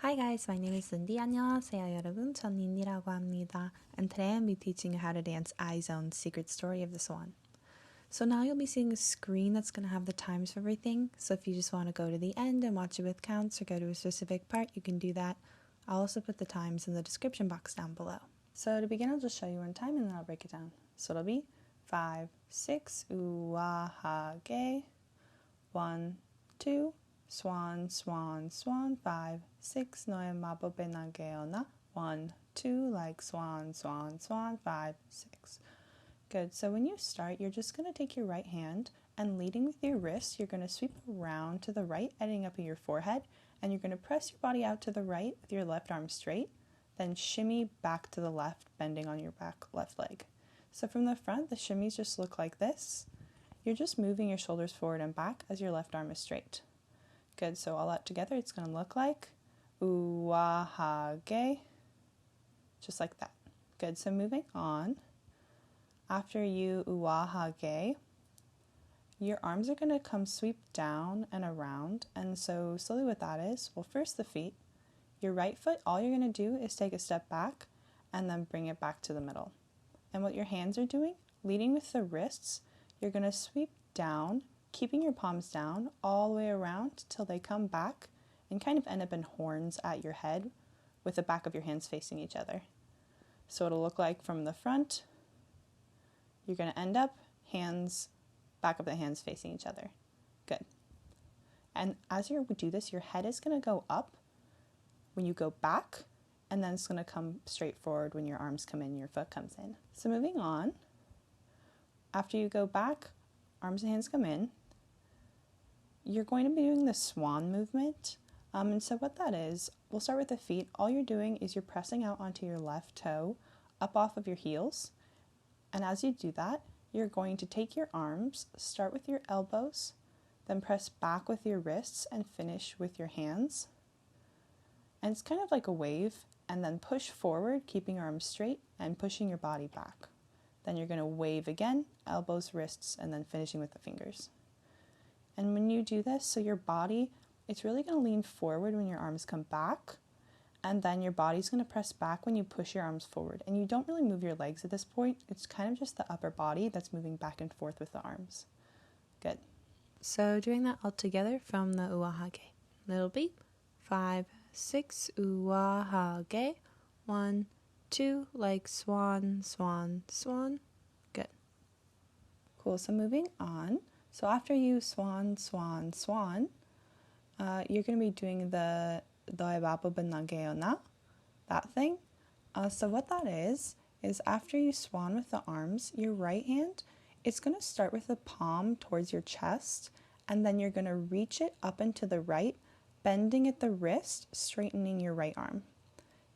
Hi guys, my name is Lindy. 안녕하세요 여러분. 전 린디라고 합니다. And today I'll be teaching you how to dance IZONE, Secret Story of the Swan. So now you'll be seeing a screen that's going to have the times for everything. So if you just want to go to the end and watch it with counts or go to a specific part, you can do that. I'll also put the times in the description box down below. So to begin, I'll just show you one time and then I'll break it down. So it'll be 5, 6, 우아하게, 1, 2, Swan, swan, swan, 5, 6, 너의 마법에 나게어나, 1, 2, like swan, swan, swan, 5, 6. Good, so when you start, you're just going to take your right hand and leading with your wrist, you're going to sweep around to the right, ending up at your forehead, and you're going to press your body out to the right with your left arm straight, then shimmy back to the left, bending on your back left leg. So from the front, the shimmies just look like this. You're just moving your shoulders forward and back as your left arm is straight. Good, so all that together, it's going to look like 우아하게, just like that. Good, so moving on. After you 우아하게, your arms are going to come sweep down and around. And so slowly what that is, well, first the feet. Your right foot, all you're going to do is take a step back and then bring it back to the middle. And what your hands are doing, leading with the wrists, you're going to sweep down, keeping your palms down all the way around till they come back and kind of end up in horns at your head with the back of your hands facing each other. So it'll look like from the front, you're going to end up back of the hands facing each other. Good. And as you do this, your head is going to go up when you go back, and then it's going to come straight forward when your arms come in, your foot comes in. So moving on, after you go back, arms and hands come in, you're going to be doing the swan movement. And so what that is, we'll start with the feet. All you're doing is you're pressing out onto your left toe, up off of your heels. And as you do that, you're going to take your arms, start with your elbows, then press back with your wrists and finish with your hands. And it's kind of like a wave, and then push forward, keeping your arms straight and pushing your body back. Then you're going to wave again, elbows, wrists, and then finishing with the fingers. And when you do this, so your body, it's really going to lean forward when your arms come back, and then your body's going to press back when you push your arms forward. And you don't really move your legs at this point. It's kind of just the upper body that's moving back and forth with the arms. Good. So doing that all together from the 우아하게. Little beat. 5, 6, 우아하게. 1, 2, like swan, swan, swan. Good. Cool, so moving on. So after you swan, swan, swan, you're going to be doing the 너의 마법은 나게어나, that thing. So what that is after you swan with the arms, your right hand, it's going to start with the palm towards your chest, and then you're going to reach it up and to the right, bending at the wrist, straightening your right arm.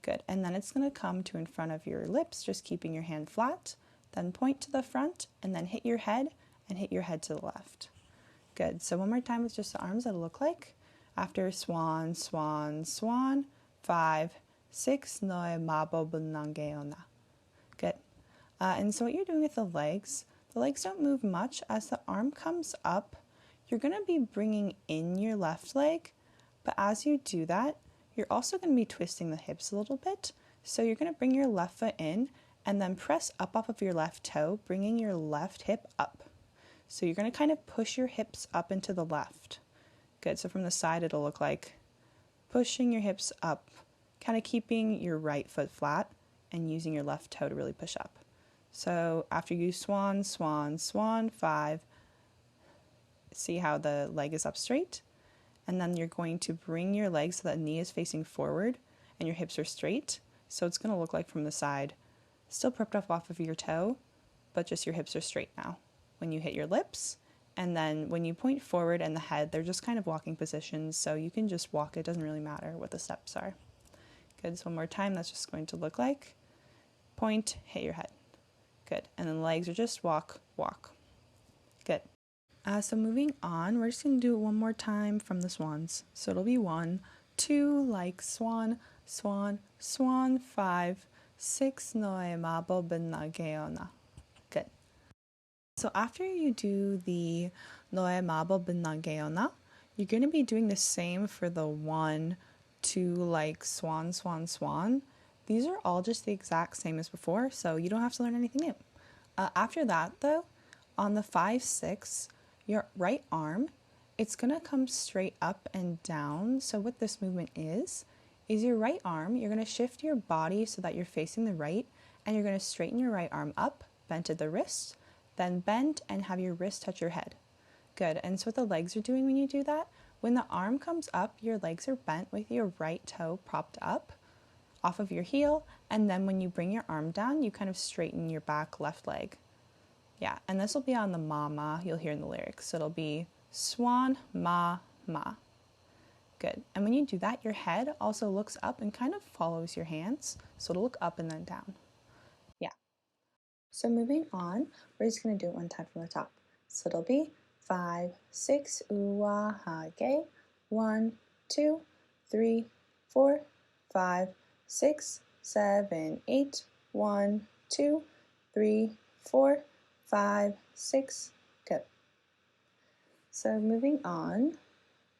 Good, and then it's going to come to in front of your lips, just keeping your hand flat, then point to the front, and then hit your head, and hit your head to the left. Good, so one more time with just the arms, it'll look like, after swan, swan, swan, 5, 6, 너의 마법은 나게어나. Good. And so what you're doing with the legs don't move much. As the arm comes up, you're going to be bringing in your left leg, but as you do that, you're also going to be twisting the hips a little bit. So you're going to bring your left foot in and then press up off of your left toe, bringing your left hip up. So you're going to kind of push your hips up into the left. Good, so from the side it'll look like pushing your hips up, kind of keeping your right foot flat and using your left toe to really push up. So after you swan, swan, swan, 5, see how the leg is up straight? And then you're going to bring your leg so that knee is facing forward and your hips are straight. So it's going to look like from the side, still propped up off of your toe, but just your hips are straight now. When you hit your lips, and then when you point forward and the head, they're just kind of walking positions, so you can just walk. It doesn't really matter what the steps are. Good, so one more time, that's just going to look like point, hit your head. Good, and then the legs are just walk, walk. Good. So moving on, we're just going to do it one more time from the swans. So it'll be 1, 2, like swan, swan, swan, 5, 6, 너의 마법은 나게어나. Good. So after you do the 너의 마법은 나게어나, you're going to be doing the same for the 1, to like swan, swan, swan, these are all just the exact same as before, so you don't have to learn anything new. After that though, on the 5, 6, your right arm, it's gonna come straight up and down. So what this movement is your right arm, you're gonna shift your body so that you're facing the right, and you're gonna straighten your right arm up, bend at the wrist, then bend and have your wrist touch your head. Good, and so what the legs are doing when you do that, when the arm comes up, your legs are bent with your right toe propped up off of your heel, and then when you bring your arm down, you kind of straighten your back left leg. Yeah, and this will be on the ma, you'll hear in the lyrics. So it'll be swan, ma, ma. Good, and when you do that, your head also looks up and kind of follows your hands. So it'll look up and then down. Yeah. So moving on, we're just gonna do it one time from the top. So it'll be 5, 6, uwahage, 1, 2, 3, 4, 5, 6, 7, 8, 1, 2, 3, 4, 5, 6, good. So moving on,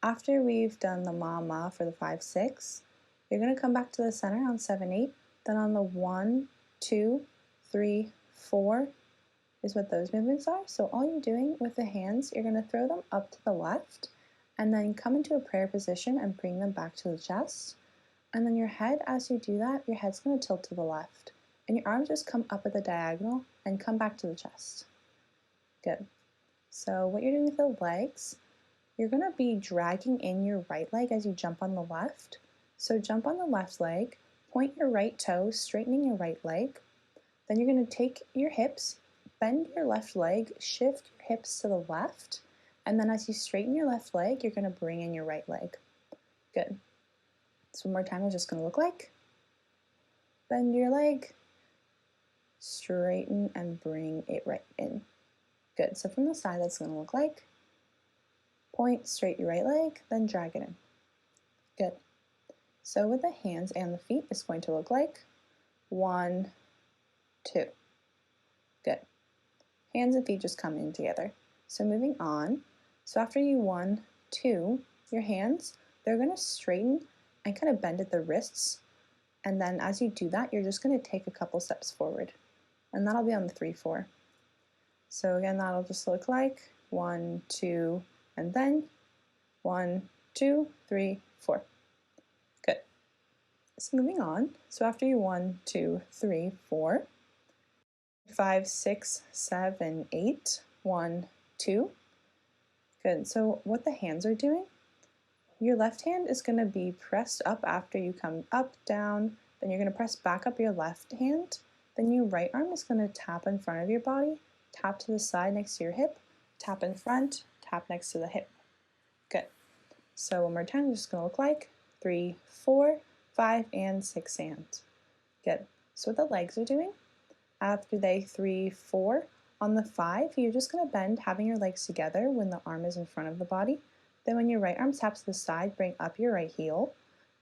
after we've done the ma for the 5, 6, you're going to come back to the center on 7, 8, then on the 1, 2, 3, 4 is what those movements are. So all you're doing with the hands, you're going to throw them up to the left and then come into a prayer position and bring them back to the chest. And then your head, as you do that, your head's going to tilt to the left. And your arms just come up at the diagonal and come back to the chest. Good. So what you're doing with the legs, you're going to be dragging in your right leg as you jump on the left. So jump on the left leg, point your right toe, straightening your right leg. Then you're going to take your hips, bend your left leg, shift your hips to the left, and then as you straighten your left leg, you're going to bring in your right leg. Good. So one more time, it's just going to look like bend your leg, straighten, and bring it right in. Good. So from the side, that's going to look like point, straight your right leg, then drag it in. Good. So with the hands and the feet, it's going to look like 1, 2. Good. Hands and feet just come in together. So moving on, so after you 1, 2, your hands, they're going to straighten and kind of bend at the wrists. And then as you do that, you're just going to take a couple steps forward. And that'll be on the 3, 4. So again, that'll just look like 1, 2, and then 1, 2, 3, 4. Good. So moving on, so after you 1, 2, 3, 4, 5, 6, 7, 8, 1, 2. Good. So what the hands are doing, your left hand is going to be pressed up after you come up, down, then you're going to press back up your left hand, then your right arm is going to tap in front of your body, tap to the side next to your hip, tap in front, tap next to the hip. Good. So one more time, it's just going to look like 3, 4, 5, and 6, and. Good. So what the legs are doing, after they 3, 4, on the 5, you're just going to bend, having your legs together when the arm is in front of the body. Then when your right arm taps to the side, bring up your right heel.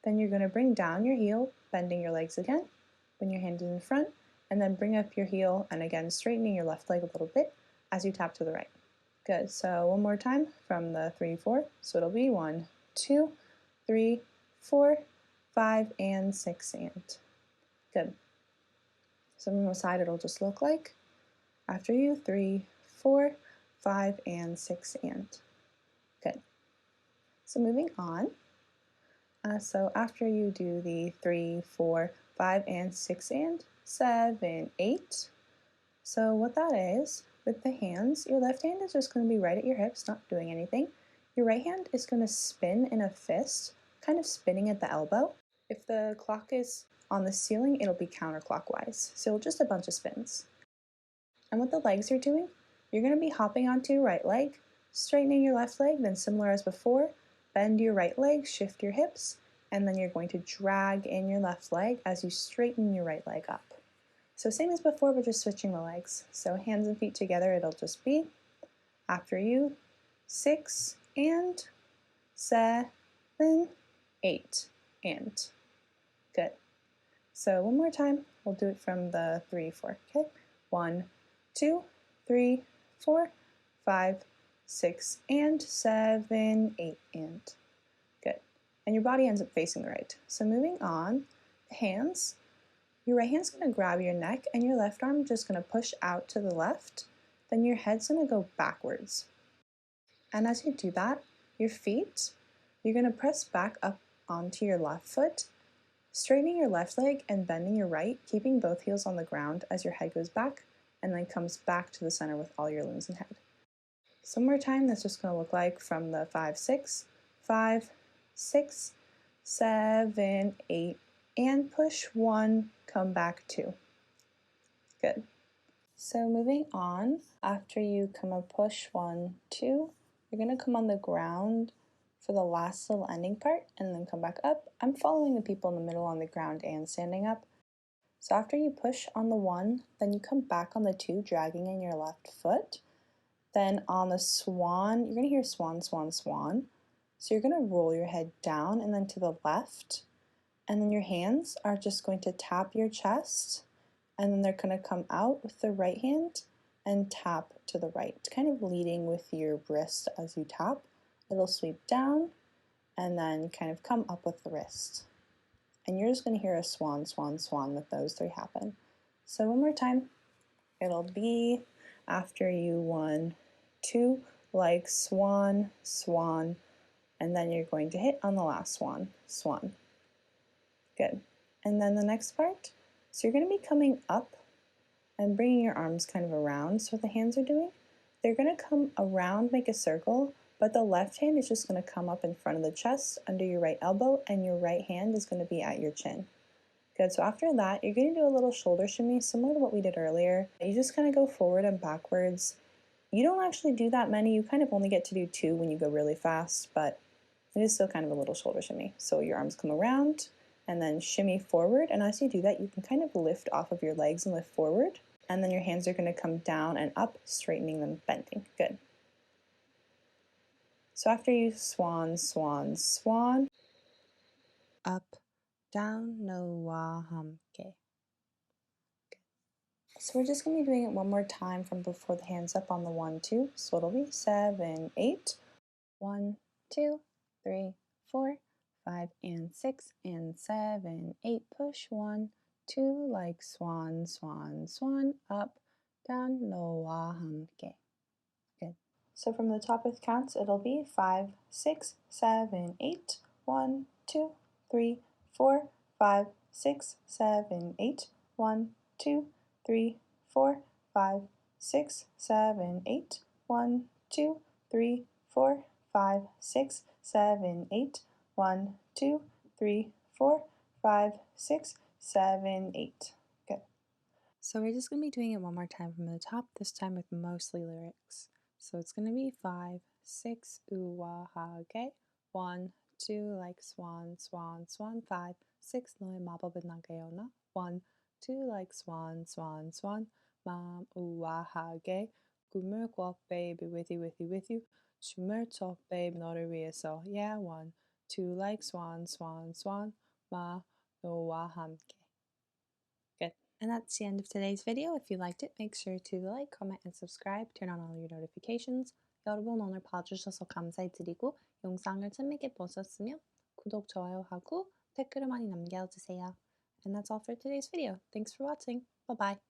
Then you're going to bring down your heel, bending your legs again, when your hand is in front, and then bring up your heel, and again straightening your left leg a little bit as you tap to the right. Good, so one more time from the 3, 4, so it'll be 1, 2, 3, 4, 5, and 6, and. Good. So from the side, it'll just look like, after you, 3, 4, 5, and 6, and. Good. So moving on, so after you do the 3, 4, 5, and 6, and 7, 8, so what that is, with the hands, your left hand is just going to be right at your hips, not doing anything. Your right hand is going to spin in a fist, kind of spinning at the elbow. If the clock is on the ceiling, it'll be counterclockwise, so just a bunch of spins. And what the legs are doing, you're going to be hopping onto your right leg, straightening your left leg, then similar as before, bend your right leg, shift your hips, and then you're going to drag in your left leg as you straighten your right leg up. So same as before, but just switching the legs. So hands and feet together, it'll just be, after you, 6, and 7, 8, and. Good. So one more time, we'll do it from the 3, 4, okay? 1, 2, 3, 4, 5, 6, and 7, 8, and. Good. and your body ends up facing the right. So moving on, hands. Your right hand's going to grab your neck and your left arm just going to push out to the left. Then your head's going to go backwards. And as you do that, your feet, you're going to press back up onto your left foot, straightening your left leg and bending your right, keeping both heels on the ground as your head goes back and then comes back to the center with all your limbs and head. So one more time, that's just going to look like from the 5, 6, 5, 6, 7, 8, and push 1, come back 2. Good. So moving on, after you come up push 1, 2, you're going to come on the ground for the last little ending part and then come back up. I'm following the people in the middle on the ground and standing up. So after you push on the 1, then you come back on the 2, dragging in your left foot. Then on the swan, you're going to hear swan, swan, swan. So you're going to roll your head down and then to the left. And then your hands are just going to tap your chest. And then they're going to come out with the right hand and tap to the right, kind of leading with your wrist as you tap. It'll sweep down and then kind of come up with the wrist. And you're just going to hear a swan, swan, swan with those 3 happen. So one more time, it'll be after you 1, 2, like swan, swan, and then you're going to hit on the last swan, swan. Good. And then the next part, so you're going to be coming up and bringing your arms kind of around. So what the hands are doing, they're going to come around, make a circle, but the left hand is just going to come up in front of the chest under your right elbow, and your right hand is going to be at your chin. Good, so after that, you're going to do a little shoulder shimmy, similar to what we did earlier. You just kind of go forward and backwards. You don't actually do that many, you kind of only get to do 2 when you go really fast, but it is still kind of a little shoulder shimmy. So your arms come around, and then shimmy forward, and as you do that, you can kind of lift off of your legs and lift forward, and then your hands are going to come down and up, straightening them, bending. Good. So after you swan, swan, swan, up, down, noa, hamke. So we're just going to be doing it one more time from before the hands up on the 1, 2. So it'll be 7, 8, 1, 2, 3, 4, 5, and 6, and 7, 8. Push 1, 2, like swan, swan, swan, up, down, noa, hamke. Good. So from the top with counts, it'll be 5, 6, 7, 8, 1, 2, 3, 4, 5, 6, 7, 8, 1, 2, 3, 4, 5, 6, 7, 8, 1, 2, 3, 4, 5, 6, 7, 8, 1, 2, 3, 4, 5, 6, 7, 8. Good. So we're just going to be doing it one more time from the top, this time with mostly lyrics. So it's going to be 5, 6, uwahage, 1, 2, like swan, swan, swan, 5, 6, 너의 마법은 나게요나, 1, 2, like swan, swan, swan, 마음 우아하게, 꿈을 꿔, baby, with you, with you, with you, 춤을 춰, babe, 너를 위해서, yeah, 1, 2, like swan, swan, swan, 마, 너와 함께. Good. And that's the end of today's video. If you liked it, make sure to like, comment, and subscribe. Turn on all your notifications. 여러분 오늘 봐주셔서 감사드리고 영상을 재미있게 보셨으면 구독, 좋아요하고 댓글을 많이 남겨주세요. And that's all for today's video. Thanks for watching. Bye-bye.